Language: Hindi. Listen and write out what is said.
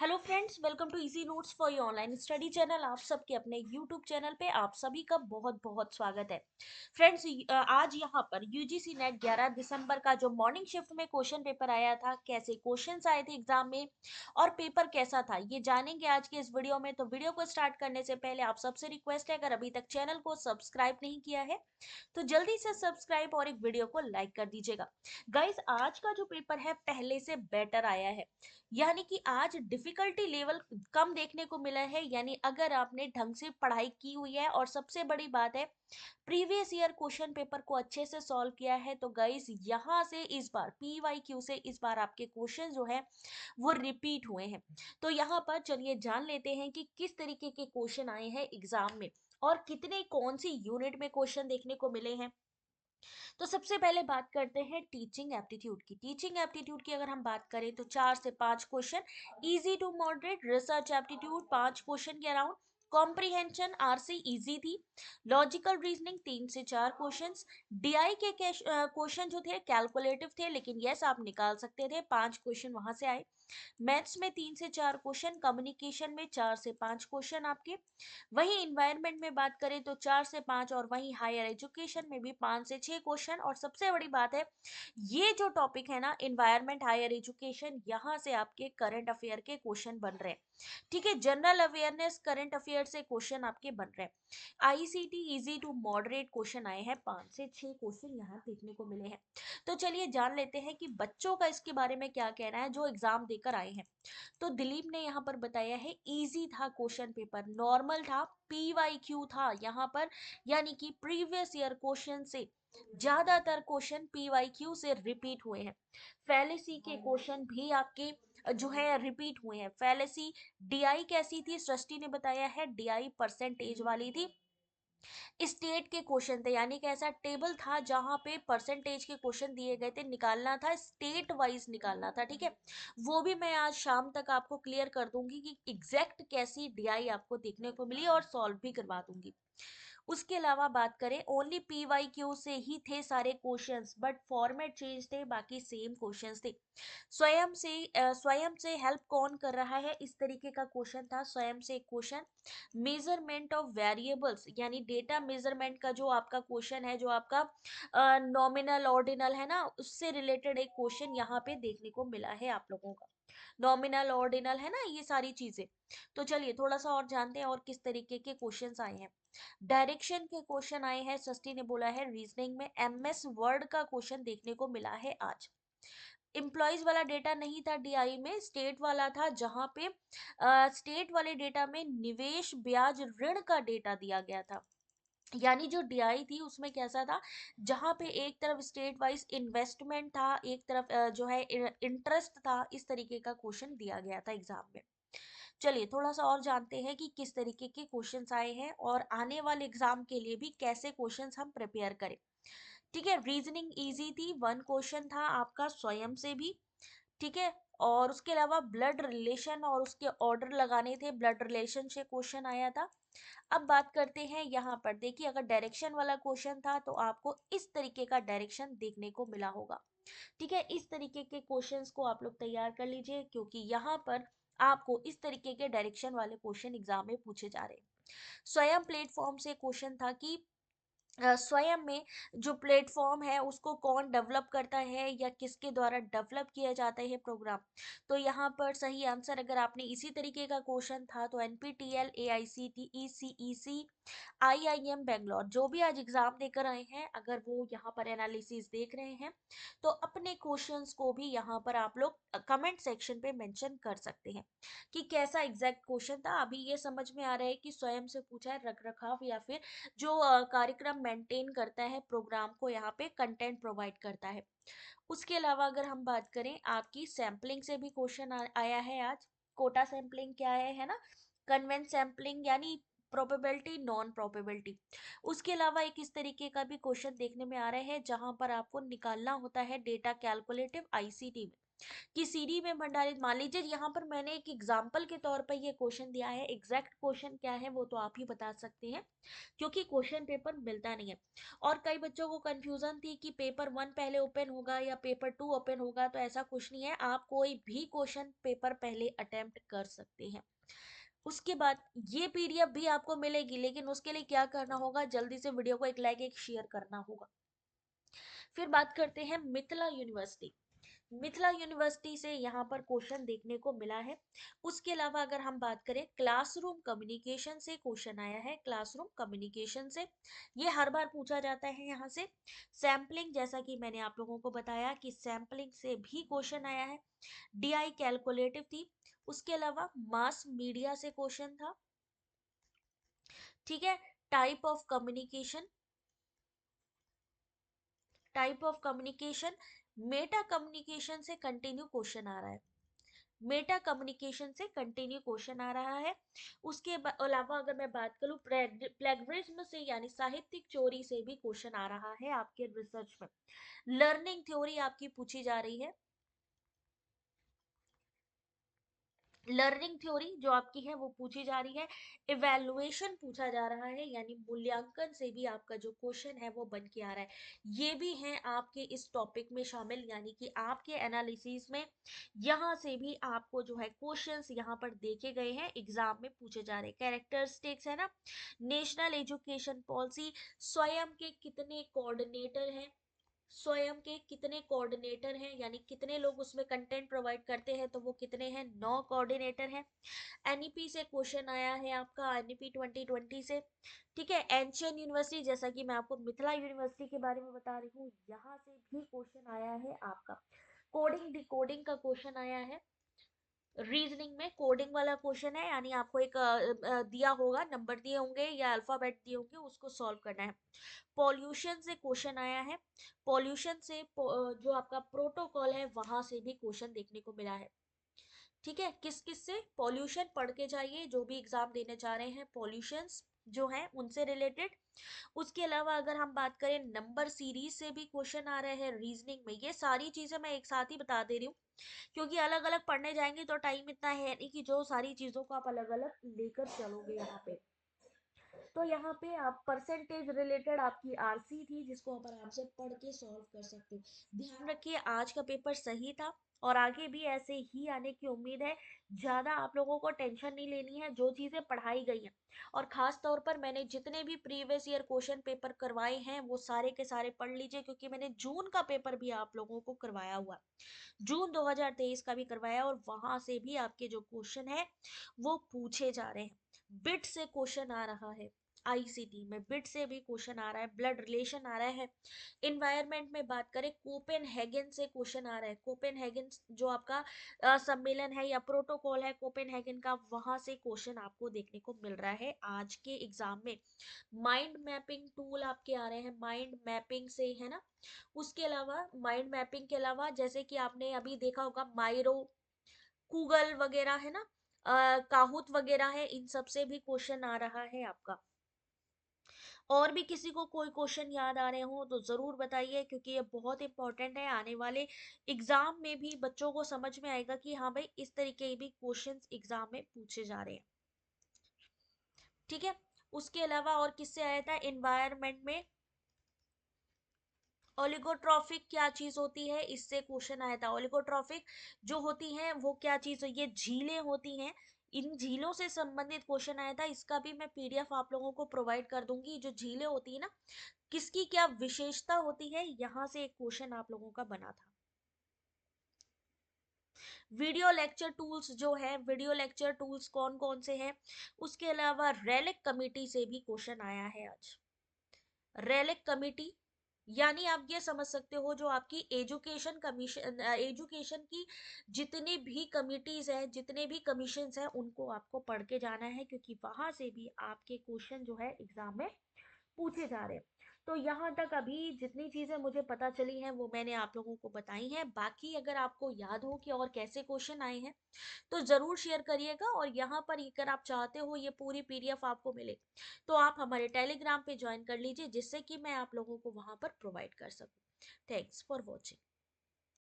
Hello friends, welcome to easy notes for your online study channel. आप सबके अपने यूट्यूब चैनल पे आप सभी का बहुत बहुत स्वागत है। फ्रेंड्स, आज यहाँ पर यूजीसी नेट 11 दिसंबर का जो मॉर्निंग शिफ्ट में क्वेश्चन पेपर आया था, कैसे क्वेश्चंस आए थे एग्जाम में और पेपर कैसा था, ये जानेंगे आज के इस वीडियो में। तो वीडियो को स्टार्ट करने से पहले आप सबसे रिक्वेस्ट है, अगर अभी तक चैनल को सब्सक्राइब नहीं किया है तो जल्दी से सब्सक्राइब और एक वीडियो को लाइक कर दीजिएगा। गाइस, आज का जो पेपर है पहले से बेटर आया है, यानी कि आज डिफिकल्टी लेवल कम देखने को मिला है। यानी अगर आपने ढंग से पढ़ाई की हुई है और सबसे बड़ी बात है प्रीवियस ईयर क्वेश्चन पेपर को अच्छे से सॉल्व किया है, तो गाइस यहाँ से इस बार पीवाईक्यू से इस बार आपके क्वेश्चन जो है वो रिपीट हुए हैं। तो यहाँ पर चलिए जान लेते हैं कि किस तरीके के क्वेश्चन आए हैं एग्जाम में और कितने कौन सी यूनिट में क्वेश्चन देखने को मिले हैं। तो सबसे पहले बात करते हैं टीचिंग एप्टीट्यूड की। टीचिंग एप्टीट्यूड की अगर हम बात करें तो 4 से 5 question, easy to moderate research aptitude 5 question के अराउंड, कॉम्प्रिहेंशन आरसी इजी थी, लॉजिकल रीजनिंग 3 से 4 क्वेश्चंस, डीआई के क्वेश्चन जो थे कैलकुलेटिव थे, लेकिन यस आप निकाल सकते थे, 5 क्वेश्चन वहां से आए। मैथ्स में 3 से 4 क्वेश्चन, कम्युनिकेशन में 4 से 5 क्वेश्चन आपके। वही इन्वायरमेंट में बात करें तो 4 से 5, और वही हायर एजुकेशन में भी 5 से 6 क्वेश्चन। और सबसे बड़ी बात है, ये जो टॉपिक है ना इन्वायरमेंट हायर एजुकेशन, यहाँ से आपके करंट अफेयर के क्वेश्चन बन रहे हैं। ठीक है, जनरल अवेयरनेस करंट अफेयर से क्वेश्चन आपके बन रहे हैं। ICT easy to moderate question आए हैं, 5 से 6 क्वेश्चन यहाँ देखने को मिले हैं। तो चलिए जान लेते हैं कि बच्चों का इसके बारे में क्या कहना है जो एग्जाम देकर आए हैं। तो दिलीप ने यहाँ पर बताया है इजी था क्वेश्चन पेपर, नॉर्मल था, पीवाईक्यू था यहाँ पर, यानी कि प्रीवियस ईयर क्वेश्चन से ज्यादातर क्वेश्चन पीवाईक्यू से रिपीट हुए हैं। फैलेसी के क्वेश्चन भी आपके जो है रिपीट हुए हैं। फैलेसी डीआई कैसी थी, सृष्टि ने बताया है डीआई परसेंटेज वाली थी। स्टेट के क्वेश्चन थे, यानी कि ऐसा टेबल था जहां पे परसेंटेज के क्वेश्चन दिए गए थे, निकालना था स्टेट वाइज निकालना था। ठीक है, वो भी मैं आज शाम तक आपको क्लियर कर दूंगी कि एग्जैक्ट कैसी डीआई आपको देखने को मिली और सॉल्व भी करवा दूंगी। उसके अलावा बात करें, ओनली पीवाईक्यू से ही थे सारे क्वेश्चंस, बट फॉर्मेट चेंज थे, बाकी सेम क्वेश्चंस थे। स्वयं से हेल्प कौन कर रहा है, इस तरीके का क्वेश्चन था स्वयं से एक क्वेश्चन। मेजरमेंट ऑफ वेरिएबल्स, यानी डेटा मेजरमेंट का जो आपका क्वेश्चन है, जो आपका नॉमिनल ऑर्डिनल है ना, उससे रिलेटेड एक क्वेश्चन यहाँ पे देखने को मिला है आप लोगों का। नॉमिनल ऑर्डिनल है ना, ये सारी चीजें। तो चलिए थोड़ा सा और जानते हैं और किस तरीके के क्वेश्चंस आए हैं। डायरेक्शन के क्वेश्चन आए हैं, सस्ती ने बोला है रीजनिंग में एमएस वर्ड का क्वेश्चन देखने को मिला है आज। एम्प्लॉयज वाला डेटा नहीं था डीआई में, स्टेट वाला था, जहां पे स्टेट वाले डेटा में निवेश ब्याज ऋण का डेटा दिया गया था। यानी जो डीआई थी उसमें कैसा था, जहां पे एक तरफ स्टेट वाइज इन्वेस्टमेंट था, एक तरफ जो है इंटरेस्ट था, इस तरीके का क्वेश्चन दिया गया था एग्जाम में। चलिए थोड़ा सा और जानते हैं कि किस तरीके के क्वेश्चंस आए हैं और आने वाले एग्जाम के लिए भी कैसे क्वेश्चंस हम प्रिपेयर करें। ठीक है, रीजनिंग इजी थी, 1 क्वेश्चन था आपका स्वयं से भी। ठीक है, और उसके अलावा ब्लड रिलेशन और उसके ऑर्डर लगाने थे, ब्लड रिलेशन से क्वेश्चन आया था। अब बात करते हैं यहाँ पर, देखिए अगर डायरेक्शन वाला क्वेश्चन था तो आपको इस तरीके का डायरेक्शन देखने को मिला होगा। ठीक है, इस तरीके के क्वेश्चंस को आप लोग तैयार कर लीजिए, क्योंकि यहाँ पर आपको इस तरीके के डायरेक्शन वाले क्वेश्चन एग्जाम में पूछे जा रहे हैं। स्वयं प्लेटफॉर्म से क्वेश्चन था कि स्वयं में जो प्लेटफॉर्म है उसको कौन डेवलप करता है या किसके द्वारा डेवलप किया जाता है प्रोग्राम। तो यहाँ पर सही आंसर, अगर आपने इसी तरीके का क्वेश्चन था तो NPTEL, AICTE, CEC, IIM Bangalore, जो भी आज एग्जाम देकर आए हैं, अगर वो यहाँ पर एनालिसिस देख रहे हैं तो अपने क्वेश्चंस को भी यहाँ पर आप लोग कमेंट सेक्शन पे मेंशन कर सकते हैं कि कैसा एग्जैक्ट क्वेश्चन था। अभी ये समझ में आ रहा है कि स्वयं से पूछा है, रख रखाव या फिर जो कार्यक्रम मेंटेन करता है प्रोग्राम को, यहाँ पे कंटेंट प्रोवाइड करता है। उसके अलावा अगर हम बात करें, आपकी सैम्पलिंग से भी क्वेश्चन आया है आज। कोटा सैम्पलिंग क्या है ना, कन्वेंस सैम्पलिंग, यानी प्रोबेबिलिटी नॉन प्रोबेबिलिटी। उसके अलावा एक इस तरीके का भी क्वेश्चन देखने में आ रहा है जहां पर आपको निकालना होता है डेटा कैलकुलेटिव आईसीटी में। कि सीडी में भंडारित, मान लीजिए यहाँ पर मैंने एक एग्जाम्पल के तौर पर ये क्वेश्चन दिया है, एग्जैक्ट क्वेश्चन क्या है वो तो आप ही बता सकते हैं क्योंकि क्वेश्चन पेपर मिलता नहीं है। और कई बच्चों को कंफ्यूजन थी कि पेपर 1 पहले ओपन होगा या पेपर 2 ओपन होगा, तो ऐसा कुछ नहीं है, आप कोई भी क्वेश्चन पेपर पहले अटेम्प्ट कर सकते हैं। उसके बाद ये पीडीएफ भी आपको मिलेगी, लेकिन उसके लिए क्या करना होगा, जल्दी से वीडियो को एक लाइक एक शेयर करना होगा। फिर बात करते हैं मिथिला यूनिवर्सिटी। मिथिला यूनिवर्सिटी से यहाँ पर क्वेश्चन देखने को मिला है। उसके अलावा अगर हम बात करें क्लासरूम कम्युनिकेशन से क्वेश्चन आया है, क्लासरूम कम्युनिकेशन से ये हर बार पूछा जाता है यहाँ से। सैम्पलिंग, जैसा कि मैंने आप लोगों को बताया कि सैम्पलिंग से भी क्वेश्चन आया है। डीआई कैलकुलेटिव थी। उसके अलावा मास मीडिया से क्वेश्चन था। ठीक है, type of communication, type of communication, Meta communication से कंटिन्यू क्वेश्चन आ रहा है, मेटा कम्युनिकेशन से कंटिन्यू क्वेश्चन आ रहा है। उसके अलावा अगर मैं बात करूं प्लेगरिज्म से यानी साहित्यिक चोरी से भी क्वेश्चन आ रहा है आपके रिसर्च में। लर्निंग थ्योरी आपकी पूछी जा रही है, लर्निंग थ्योरी जो आपकी है वो पूछी जा रही है। इवैल्यूएशन पूछा जा रहा है, यानी मूल्यांकन से भी आपका जो क्वेश्चन है वो बन के आ रहा है। ये भी है आपके इस टॉपिक में शामिल, यानी कि आपके एनालिसिस में यहाँ से भी आपको जो है क्वेश्चंस यहाँ पर देखे गए हैं, एग्जाम में पूछे जा रहे हैं। कैरेक्टरिस्टिक्स है ना, नेशनल एजुकेशन पॉलिसी, स्वयं के कितने कोऑर्डिनेटर हैं, स्वयं के कितने कोऑर्डिनेटर हैं, यानी कितने लोग उसमें कंटेंट प्रोवाइड करते हैं, तो वो कितने हैं, 9 कोऑर्डिनेटर हैं। एनईपी से क्वेश्चन आया है आपका, एनईपी 2020 से। ठीक है, एंशियन यूनिवर्सिटी, जैसा कि मैं आपको मिथिला यूनिवर्सिटी के बारे में बता रही हूँ, यहाँ से भी क्वेश्चन आया है आपका। कोडिंग डिकोडिंग का क्वेश्चन आया है। रीजनिंग में कोडिंग वाला क्वेश्चन है, यानी आपको एक दिया होगा, नंबर दिए होंगे या अल्फाबेट दिए होंगे, उसको सॉल्व करना है। पॉल्यूशन से क्वेश्चन आया है, पॉल्यूशन से जो आपका प्रोटोकॉल है वहां से भी क्वेश्चन देखने को मिला है। ठीक है, किस किस से, पॉल्यूशन पढ़ के जाइए जो भी एग्जाम देने जा रहे हैं, पॉल्यूशंस जो है उनसे रिलेटेड। उसके अलावा अगर हम बात करें नंबर सीरीज से भी क्वेश्चन आ रहे हैं रीजनिंग में। ये सारी चीजें मैं एक साथ ही बता दे रही हूँ क्योंकि अलग अलग पढ़ने जाएंगे तो टाइम इतना है नहीं कि जो सारी चीजों को आप अलग अलग लेकर चलोगे यहाँ पे। तो यहाँ पे आप परसेंटेज रिलेटेड आपकी आरसी थी जिसको आप आराम से पढ़ के सॉल्व कर सकते हो। ध्यान रखिए आज का पेपर सही था और आगे भी ऐसे ही आने की उम्मीद है। ज्यादा आप लोगों को टेंशन नहीं लेनी है, जो चीजें पढ़ाई गई हैं और खास तौर पर मैंने जितने भी प्रीवियस ईयर क्वेश्चन पेपर करवाए हैं वो सारे के सारे पढ़ लीजिए, क्योंकि मैंने जून का पेपर भी आप लोगों को करवाया हुआ, जून 2023 का भी करवाया, और वहां से भी आपके जो क्वेश्चन है वो पूछे जा रहे हैं। बिट से क्वेश्चन आ रहा है, आईसीटी में बिट से भी क्वेश्चन आ रहा है, ब्लड रिलेशन आ रहा है। इन्वायरमेंट में बात करें कोपेनहेगन से क्वेश्चन आ रहा है, कोपेनहेगन जो आपका सम्मेलन है या प्रोटोकॉल है कोपेनहेगन का, वहां से क्वेश्चन आपको देखने को मिल रहा है आज के एग्जाम में। माइंड मैपिंग टूल आपके आ रहे हैं, माइंड मैपिंग से, है ना। उसके अलावा माइंड मैपिंग के अलावा जैसे कि आपने अभी देखा होगा माइरो, गूगल वगैरह है ना, काहुत वगैरह है, इन सब से भी क्वेश्चन आ रहा है आपका। और भी किसी को कोई क्वेश्चन याद आ रहे हो तो जरूर बताइए, क्योंकि ये बहुत इंपॉर्टेंट है, आने वाले एग्जाम में भी बच्चों को समझ में आएगा कि हाँ भाई इस तरीके के भी क्वेश्चंस एग्जाम में पूछे जा रहे हैं। ठीक है, उसके अलावा और किससे आया था, एनवायरनमेंट में ओलिगोट्रॉफिक क्या चीज होती है, इससे क्वेश्चन आया था। ओलिगोट्रॉफिक जो होती है वो क्या चीज है, ये झीलें होती हैं, इन झीलों से संबंधित क्वेश्चन आया था। इसका भी मैं पीडीएफ आप लोगों को प्रोवाइड कर दूंगी। जो झीलें होती है ना, किसकी क्या विशेषता होती है, यहाँ से एक क्वेश्चन आप लोगों का बना था। वीडियो लेक्चर टूल्स जो है, वीडियो लेक्चर टूल्स कौन कौन से हैं, उसके अलावा रेलिक कमिटी से भी क्वेश्चन आया है आज। रेलिक कमिटी यानी आप ये समझ सकते हो जो आपकी एजुकेशन कमीशन, एजुकेशन की जितनी भी कमिटीज है, जितने भी कमीशंस हैं, उनको आपको पढ़ के जाना है, क्योंकि वहां से भी आपके क्वेश्चन जो है एग्जाम में पूछे जा रहे हैं। तो यहाँ तक अभी जितनी चीजें मुझे पता चली हैं वो मैंने आप लोगों को बताई हैं। बाकी अगर आपको याद हो कि और कैसे क्वेश्चन आए हैं तो जरूर शेयर करिएगा, और यहाँ पर अगर आप चाहते हो ये पूरी पीडीएफ आपको मिले तो आप हमारे टेलीग्राम पे ज्वाइन कर लीजिए, जिससे कि मैं आप लोगों को वहां पर प्रोवाइड कर सकूं। Thanks for watching.